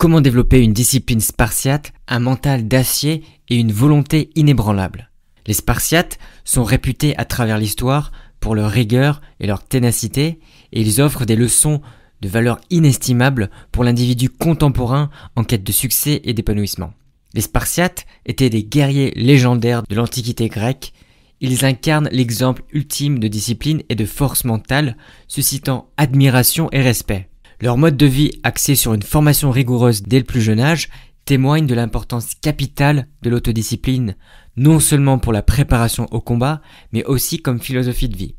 Comment développer une discipline spartiate, un mental d'acier et une volonté inébranlable? Les Spartiates sont réputés à travers l'histoire pour leur rigueur et leur ténacité, et ils offrent des leçons de valeur inestimable pour l'individu contemporain en quête de succès et d'épanouissement. Les Spartiates étaient des guerriers légendaires de l'Antiquité grecque. Ils incarnent l'exemple ultime de discipline et de force mentale, suscitant admiration et respect. Leur mode de vie axé sur une formation rigoureuse dès le plus jeune âge témoigne de l'importance capitale de l'autodiscipline, non seulement pour la préparation au combat, mais aussi comme philosophie de vie.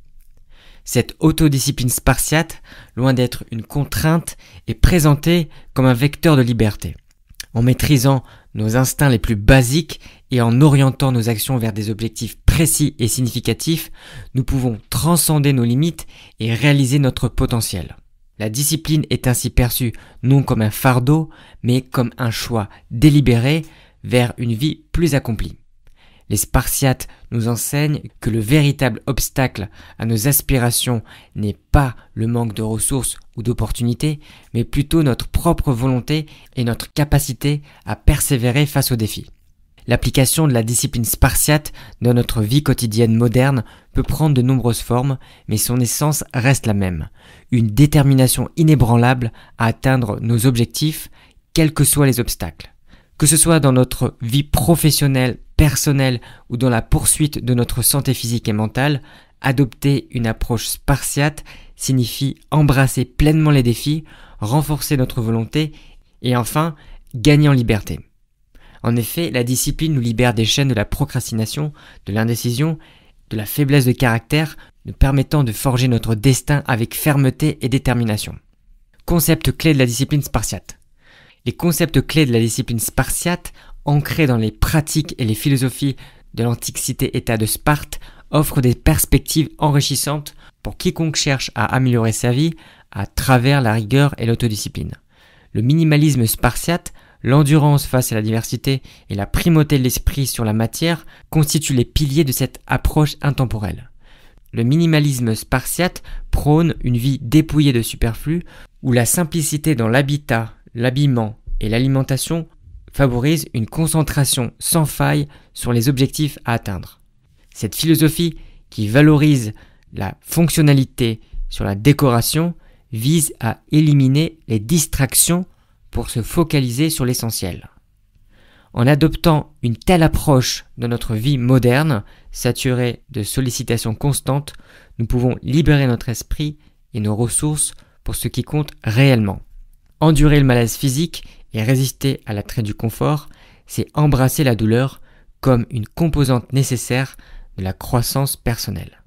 Cette autodiscipline spartiate, loin d'être une contrainte, est présentée comme un vecteur de liberté. En maîtrisant nos instincts les plus basiques et en orientant nos actions vers des objectifs précis et significatifs, nous pouvons transcender nos limites et réaliser notre potentiel. La discipline est ainsi perçue non comme un fardeau, mais comme un choix délibéré vers une vie plus accomplie. Les Spartiates nous enseignent que le véritable obstacle à nos aspirations n'est pas le manque de ressources ou d'opportunités, mais plutôt notre propre volonté et notre capacité à persévérer face aux défis. L'application de la discipline spartiate dans notre vie quotidienne moderne peut prendre de nombreuses formes, mais son essence reste la même. Une détermination inébranlable à atteindre nos objectifs, quels que soient les obstacles. Que ce soit dans notre vie professionnelle, personnelle ou dans la poursuite de notre santé physique et mentale, adopter une approche spartiate signifie embrasser pleinement les défis, renforcer notre volonté et enfin gagner en liberté. En effet, la discipline nous libère des chaînes de la procrastination, de l'indécision, de la faiblesse de caractère, nous permettant de forger notre destin avec fermeté et détermination. Concept clé de la discipline spartiate. Les concepts clés de la discipline spartiate, ancrés dans les pratiques et les philosophies de l'antique cité-État de Sparte, offrent des perspectives enrichissantes pour quiconque cherche à améliorer sa vie à travers la rigueur et l'autodiscipline. Le minimalisme spartiate, l'endurance face à la diversité et la primauté de l'esprit sur la matière constituent les piliers de cette approche intemporelle. Le minimalisme spartiate prône une vie dépouillée de superflu où la simplicité dans l'habitat, l'habillement et l'alimentation favorise une concentration sans faille sur les objectifs à atteindre. Cette philosophie, qui valorise la fonctionnalité sur la décoration, vise à éliminer les distractions pour se focaliser sur l'essentiel. En adoptant une telle approche dans notre vie moderne, saturée de sollicitations constantes, nous pouvons libérer notre esprit et nos ressources pour ce qui compte réellement. Endurer le malaise physique et résister à l'attrait du confort, c'est embrasser la douleur comme une composante nécessaire de la croissance personnelle.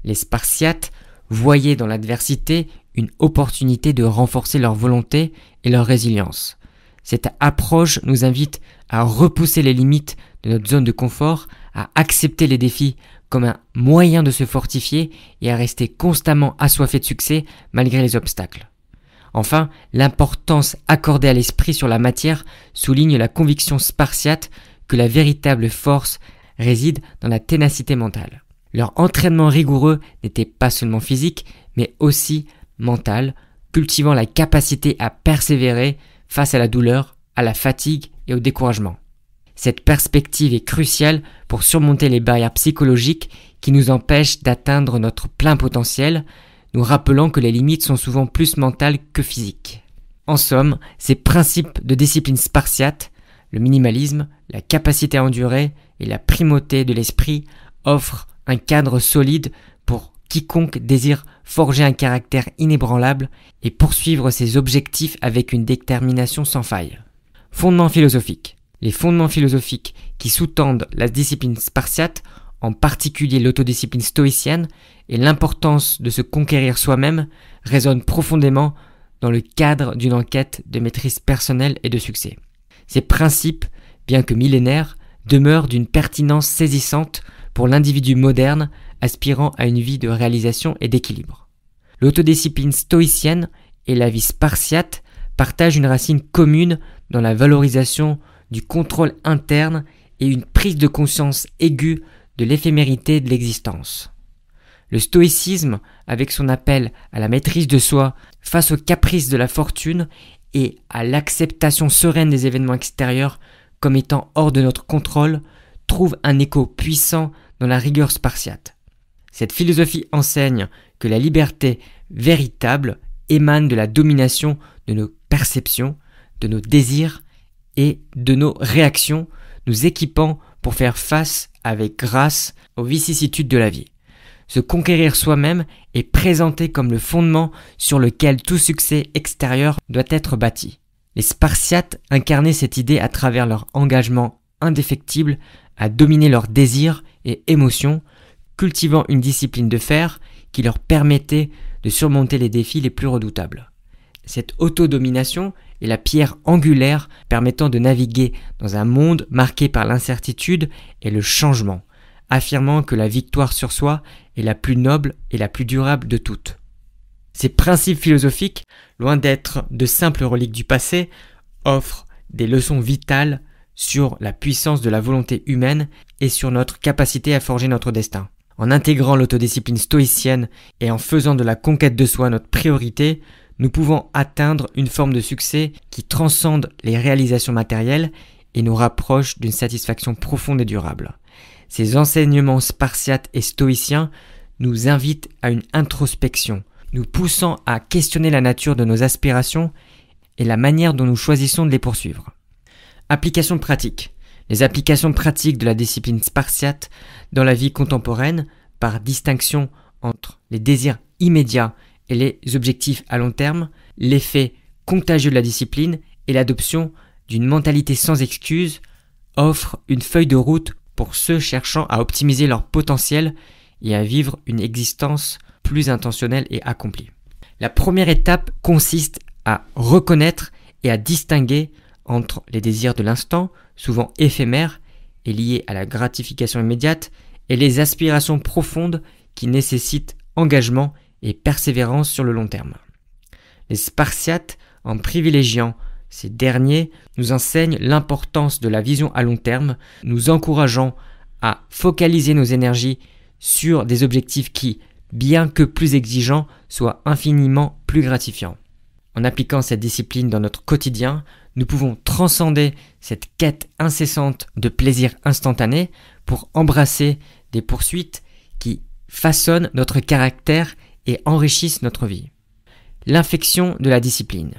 Les Spartiates voyaient dans l'adversité une opportunité de renforcer leur volonté et leur résilience. Cette approche nous invite à repousser les limites de notre zone de confort, à accepter les défis comme un moyen de se fortifier et à rester constamment assoiffé de succès malgré les obstacles. Enfin, l'importance accordée à l'esprit sur la matière souligne la conviction spartiate que la véritable force réside dans la ténacité mentale. Leur entraînement rigoureux n'était pas seulement physique, mais aussi mental, cultivant la capacité à persévérer face à la douleur, à la fatigue et au découragement. Cette perspective est cruciale pour surmonter les barrières psychologiques qui nous empêchent d'atteindre notre plein potentiel, nous rappelant que les limites sont souvent plus mentales que physiques. En somme, ces principes de discipline spartiate, le minimalisme, la capacité à endurer et la primauté de l'esprit offrent un cadre solide pour quiconque désire forger un caractère inébranlable et poursuivre ses objectifs avec une détermination sans faille. Fondements philosophiques. Les fondements philosophiques qui sous-tendent la discipline spartiate, en particulier l'autodiscipline stoïcienne et l'importance de se conquérir soi-même, résonnent profondément dans le cadre d'une enquête de maîtrise personnelle et de succès. Ces principes, bien que millénaires, demeurent d'une pertinence saisissante pour l'individu moderne aspirant à une vie de réalisation et d'équilibre. L'autodiscipline stoïcienne et la vie spartiate partagent une racine commune dans la valorisation du contrôle interne et une prise de conscience aiguë de l'éphémérité de l'existence. Le stoïcisme, avec son appel à la maîtrise de soi face aux caprices de la fortune, et à l'acceptation sereine des événements extérieurs comme étant hors de notre contrôle trouve un écho puissant dans la rigueur spartiate. Cette philosophie enseigne que la liberté véritable émane de la domination de nos perceptions, de nos désirs et de nos réactions, nous équipant pour faire face avec grâce aux vicissitudes de la vie. Se conquérir soi-même est présenté comme le fondement sur lequel tout succès extérieur doit être bâti. Les Spartiates incarnaient cette idée à travers leur engagement indéfectible à dominer leurs désirs et émotions, cultivant une discipline de fer qui leur permettait de surmonter les défis les plus redoutables. Cette autodomination est la pierre angulaire permettant de naviguer dans un monde marqué par l'incertitude et le changement, affirmant que la victoire sur soi est la plus noble et la plus durable de toutes. Ces principes philosophiques, loin d'être de simples reliques du passé, offrent des leçons vitales sur la puissance de la volonté humaine et sur notre capacité à forger notre destin. En intégrant l'autodiscipline stoïcienne et en faisant de la conquête de soi notre priorité, nous pouvons atteindre une forme de succès qui transcende les réalisations matérielles et nous rapproche d'une satisfaction profonde et durable. Ces enseignements spartiates et stoïciens nous invitent à une introspection, nous poussant à questionner la nature de nos aspirations et la manière dont nous choisissons de les poursuivre. Applications pratiques. Les applications pratiques de la discipline spartiate dans la vie contemporaine, par distinction entre les désirs immédiats et les objectifs à long terme, l'effet contagieux de la discipline et l'adoption d'une mentalité sans excuse, offrent une feuille de route pour ceux cherchant à optimiser leur potentiel et à vivre une existence plus intentionnelle et accomplie. La première étape consiste à reconnaître et à distinguer entre les désirs de l'instant, souvent éphémères et liés à la gratification immédiate, et les aspirations profondes qui nécessitent engagement et persévérance sur le long terme. Les Spartiates, en privilégiant ces derniers, nous enseignent l'importance de la vision à long terme, nous encourageant à focaliser nos énergies sur des objectifs qui, bien que plus exigeants, soient infiniment plus gratifiants. En appliquant cette discipline dans notre quotidien, nous pouvons transcender cette quête incessante de plaisir instantané pour embrasser des poursuites qui façonnent notre caractère et enrichissent notre vie. L'infection de la discipline.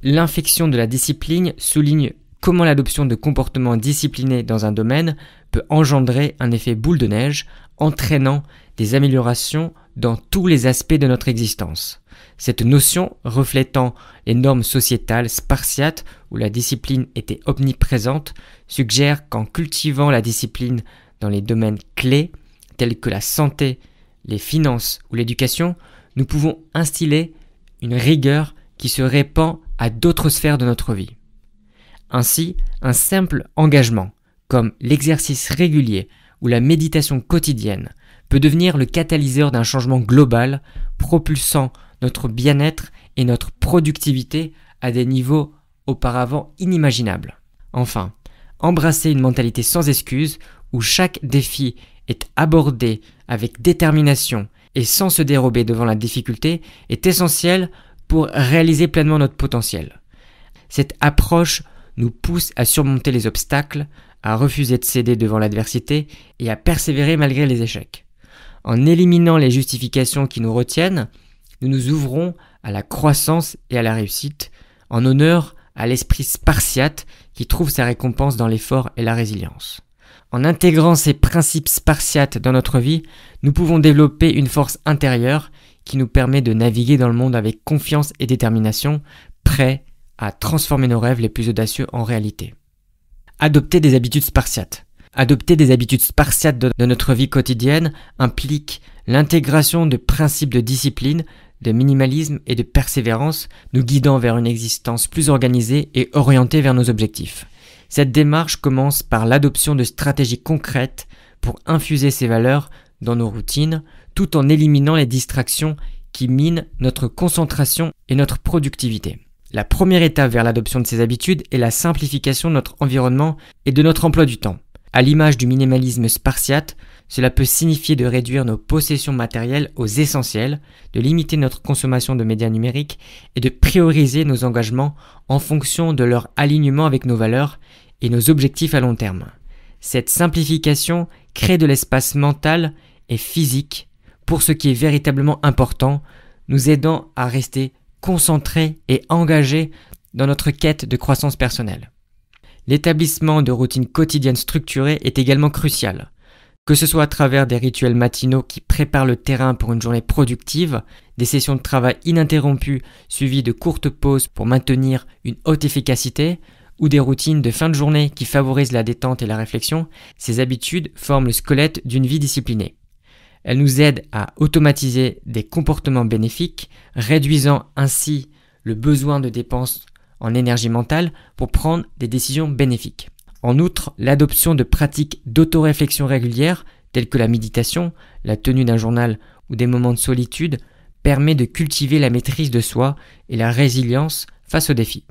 L'infection de la discipline souligne comment l'adoption de comportements disciplinés dans un domaine peut engendrer un effet boule de neige, entraînant des améliorations dans tous les aspects de notre existence. Cette notion, reflétant les normes sociétales spartiates où la discipline était omniprésente, suggère qu'en cultivant la discipline dans les domaines clés, tels que la santé, les finances ou l'éducation, nous pouvons instiller une rigueur qui se répand à d'autres sphères de notre vie. Ainsi, un simple engagement, comme l'exercice régulier ou la méditation quotidienne, peut devenir le catalyseur d'un changement global, propulsant notre bien-être et notre productivité à des niveaux auparavant inimaginables. Enfin, embrasser une mentalité sans excuse où chaque défi est abordé avec détermination et sans se dérober devant la difficulté est essentiel pour réaliser pleinement notre potentiel. Cette approche nous pousse à surmonter les obstacles, à refuser de céder devant l'adversité et à persévérer malgré les échecs. En éliminant les justifications qui nous retiennent, nous nous ouvrons à la croissance et à la réussite, en honneur à l'esprit spartiate qui trouve sa récompense dans l'effort et la résilience. En intégrant ces principes spartiates dans notre vie, nous pouvons développer une force intérieure qui nous permet de naviguer dans le monde avec confiance et détermination, prêts à transformer nos rêves les plus audacieux en réalité. Adopter des habitudes spartiates. Adopter des habitudes spartiates de notre vie quotidienne implique l'intégration de principes de discipline, de minimalisme et de persévérance, nous guidant vers une existence plus organisée et orientée vers nos objectifs. Cette démarche commence par l'adoption de stratégies concrètes pour infuser ces valeurs dans nos routines, tout en éliminant les distractions qui minent notre concentration et notre productivité. La première étape vers l'adoption de ces habitudes est la simplification de notre environnement et de notre emploi du temps. À l'image du minimalisme spartiate, Cela peut signifier de réduire nos possessions matérielles aux essentiels, de limiter notre consommation de médias numériques et de prioriser nos engagements en fonction de leur alignement avec nos valeurs et nos objectifs à long terme. Cette simplification crée de l'espace mental et physique pour ce qui est véritablement important, nous aidant à rester concentrés et engagés dans notre quête de croissance personnelle. L'établissement de routines quotidiennes structurées est également crucial. Que ce soit à travers des rituels matinaux qui préparent le terrain pour une journée productive, des sessions de travail ininterrompues suivies de courtes pauses pour maintenir une haute efficacité, ou des routines de fin de journée qui favorisent la détente et la réflexion, ces habitudes forment le squelette d'une vie disciplinée. Elles nous aident à automatiser des comportements bénéfiques, réduisant ainsi le besoin de dépenses en énergie mentale pour prendre des décisions bénéfiques. En outre, l'adoption de pratiques d'autoréflexion régulières, telles que la méditation, la tenue d'un journal ou des moments de solitude, permet de cultiver la maîtrise de soi et la résilience face aux défis.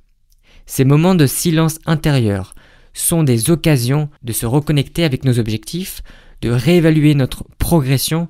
Ces moments de silence intérieur sont des occasions de se reconnecter avec nos objectifs, de réévaluer notre progression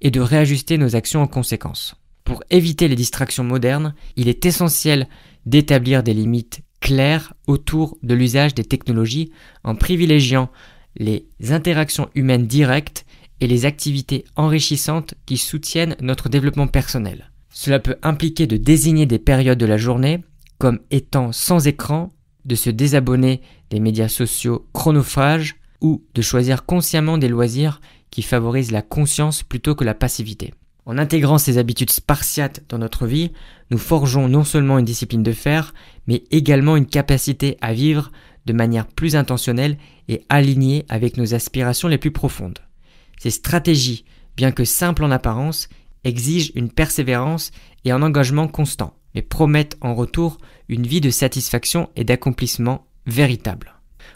et de réajuster nos actions en conséquence. Pour éviter les distractions modernes, il est essentiel d'établir des limites claires autour de l'usage des technologies en privilégiant les interactions humaines directes et les activités enrichissantes qui soutiennent notre développement personnel. Cela peut impliquer de désigner des périodes de la journée comme étant sans écran, de se désabonner des médias sociaux chronophages ou de choisir consciemment des loisirs qui favorisent la conscience plutôt que la passivité. En intégrant ces habitudes spartiates dans notre vie, nous forgeons non seulement une discipline de fer, mais également une capacité à vivre de manière plus intentionnelle et alignée avec nos aspirations les plus profondes. Ces stratégies, bien que simples en apparence, exigent une persévérance et un engagement constant, mais promettent en retour une vie de satisfaction et d'accomplissement véritable.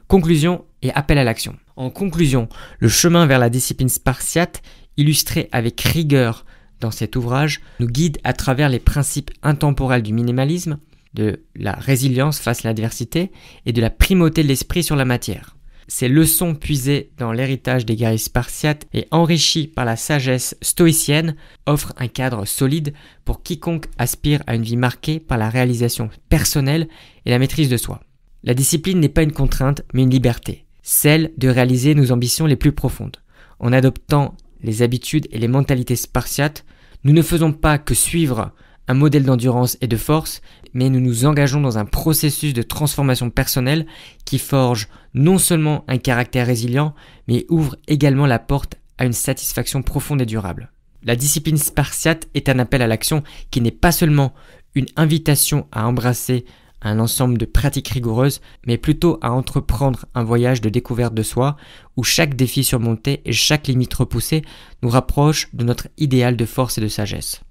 Conclusion et appel à l'action. En conclusion, le chemin vers la discipline spartiate, illustré avec rigueur dans cet ouvrage, nous guide à travers les principes intemporels du minimalisme, de la résilience face à l'adversité et de la primauté de l'esprit sur la matière. Ces leçons puisées dans l'héritage des guerriers spartiates et enrichies par la sagesse stoïcienne offrent un cadre solide pour quiconque aspire à une vie marquée par la réalisation personnelle et la maîtrise de soi. La discipline n'est pas une contrainte, mais une liberté, celle de réaliser nos ambitions les plus profondes. En adoptant les habitudes et les mentalités spartiates, nous ne faisons pas que suivre un modèle d'endurance et de force, mais nous nous engageons dans un processus de transformation personnelle qui forge non seulement un caractère résilient, mais ouvre également la porte à une satisfaction profonde et durable. La discipline spartiate est un appel à l'action qui n'est pas seulement une invitation à embrasser un ensemble de pratiques rigoureuses, mais plutôt à entreprendre un voyage de découverte de soi, où chaque défi surmonté et chaque limite repoussée nous rapproche de notre idéal de force et de sagesse.